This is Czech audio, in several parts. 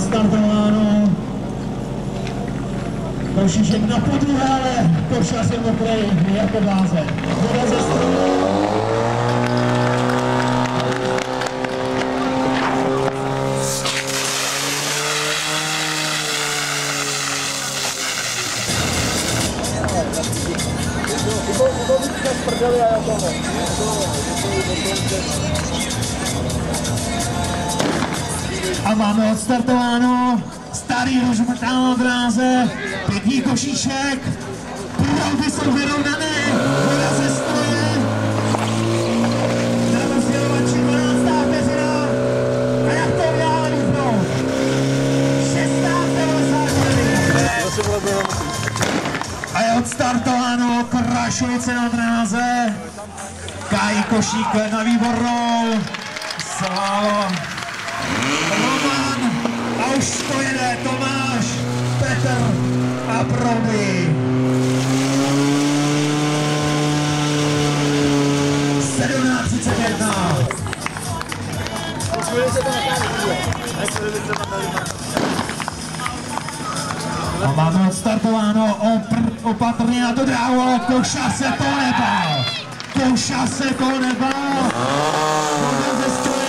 odstartováno. Košišek na podruhé, ale košař je mokrý jako bláze. Voda ze stroju. A máme odstartováno, starý rožmrtá na dráze, pěkný Košíšek, půlky jsou vyrovnané, voda ze stroje, na rozdělovači 12. vteřina, a jak to uděláme vypnout? 16. A je odstartováno, Krašovice na dráze, Kaj Košík na výbornou, Slavo, Roman, a už to jede Tomáš, Petr a Brody. 17:31. A máme odstartováno, opatrně na to dráhu, Košař se to nebál. Košař se to nebál. Voda ze stroje.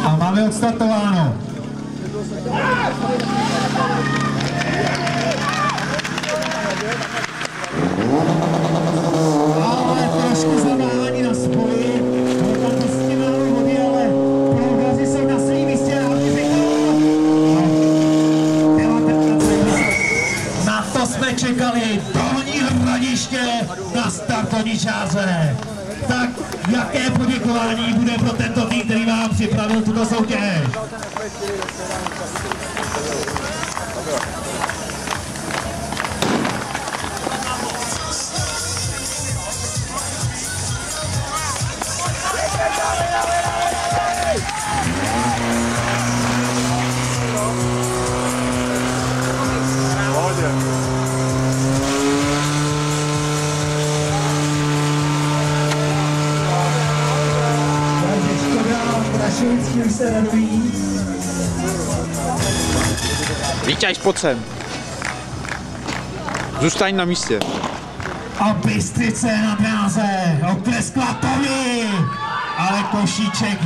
A máme odstartováno. Ale trošku zaváhání na spoji, tam prostě máme vody, ale proukazy jsou na svým místě, na to jsme čekali, Dolní Hradiště na startovní čáře. Tak jaké poděkování bude pro tento tým, který vám připravil tuto soutěž? Krašovický se radují. Víťaž, pojď sem. Zůstaň na místě. A Bystrice na dráze, okleskla Tomi, ale Košíček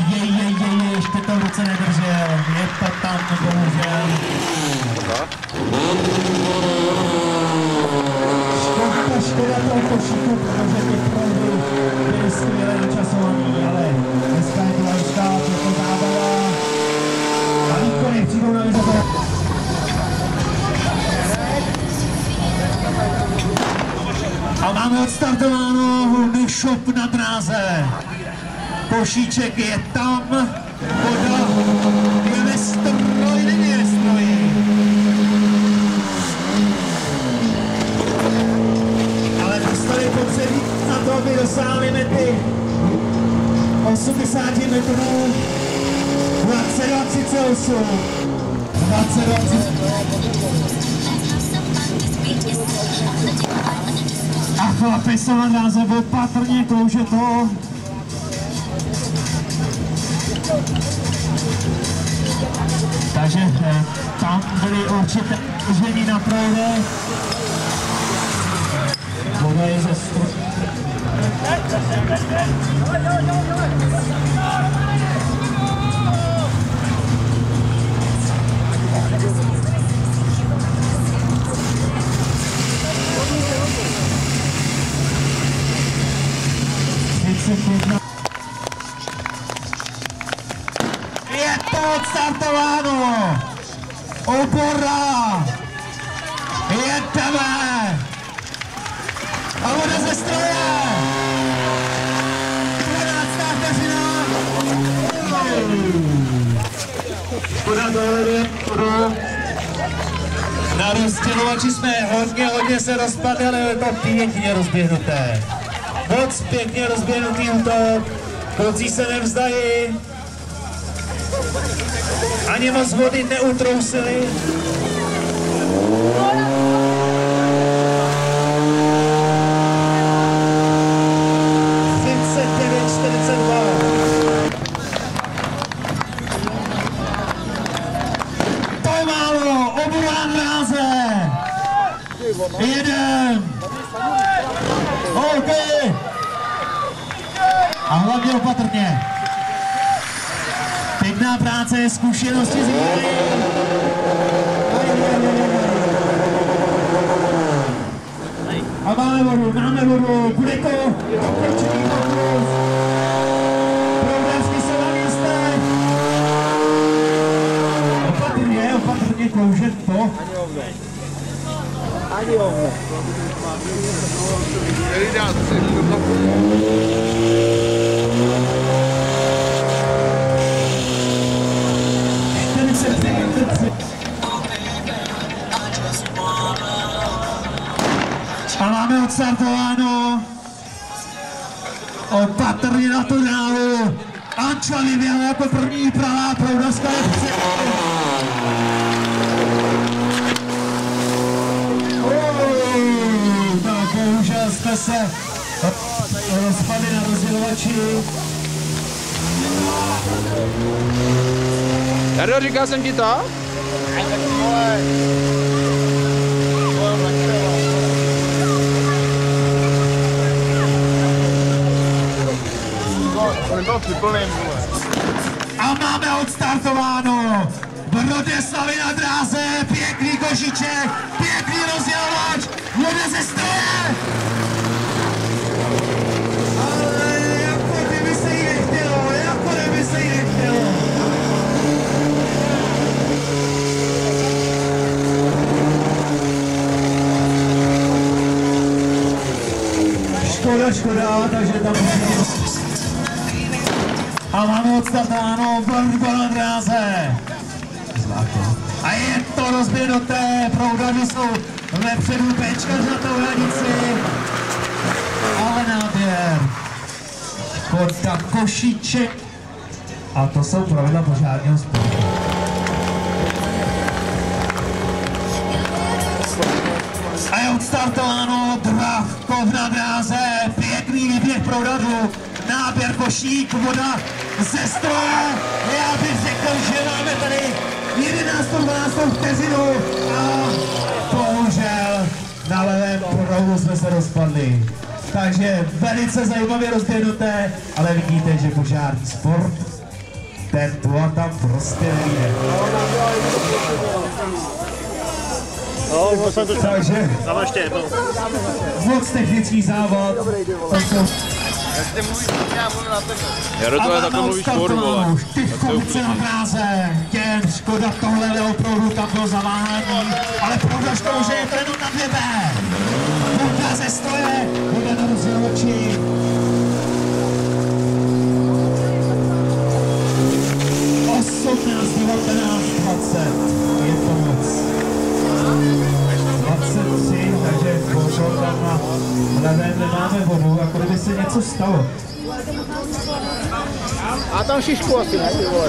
ještě to v ruce nedržel, je to tam bohužel. Škoda toho Košíku, protože ty proudy byly skvěle načasovaný, ale dneska je to lifestyle, je to zábava a výkony přijdou na vyzor. A máme odstartováno Nešop na dráze. Košíček je tam, voda je ve stroji, není ve stroji. Ale dostali potřebí na to, aby dosáhli mety 80 metrů, 22:38. 22:38. A chlapi jsou na dráze, opatrně klouže to. Takže tam byly určité žení na proudech. Voda je ze stroje. Je to odstartováno! Opora! Jedeme! A voda ze stroje! 12. vteřina! Škoda dohledem, na rozdělovači jsme hodně se rozpadli, ale je to pěkně rozběhnuté. Moc pěkně rozběhnutý útok, kluci se nevzdají. Ani moc vody neutrousili. Jeden! OK! A hlavně opatrně. Pěkná práce, zkušenosti z hry. A máme vodu, bude to dokončený pokus. Proudařky se na místech. Opatrně kloužet to. Ani ovno. A máme odstartováno. Opatrně na to dálu. Anča vyběhla jako první pravá proudařská akce. Tak bohužel jsme se rozpadli na rozdělovači. Jardo, říkal jsem ti to? A máme odstartováno. Brodeslavy na dráze, pěkný košiček, pěkný rozdělovač, vode ze stroje. Ale jako kdyby se jí nechtělo, Škoda, takže tam a máme odstartováno Borgo na dráze. A je to rozběhnuté, proudaři jsou vepředu, Bčkař na tou hranici. Ale náběr. Škoda, košíček. A to jsou pravidla požárního sportu. A je odstartováno Dravkov na dráze, pěkný výběh proudařů, náběr košík, voda ze stroje. Já bych řekl, že máme tady 11. 12. vteřinu a bohužel na levém proudu jsme se rozpadli. Takže velice zajímavě rozběhnuté, ale vidíte, že požární sport ten tu a tam prostě nejde. Takže moc technický závod. Jardo, tohle takhle mluvíš furt, vole. Tyvkovice na dráze, jen škoda tohle opravdu tam bylo zaváhání, ale proudař to, že je to jenom na 2B. Voda ze stroje, voda na rozdělovači. Je to moc. 23, takže bohužel tam na levém nemáme vodu, jako kdyby se něco stalo. A tam šišku asi ne, ty vole.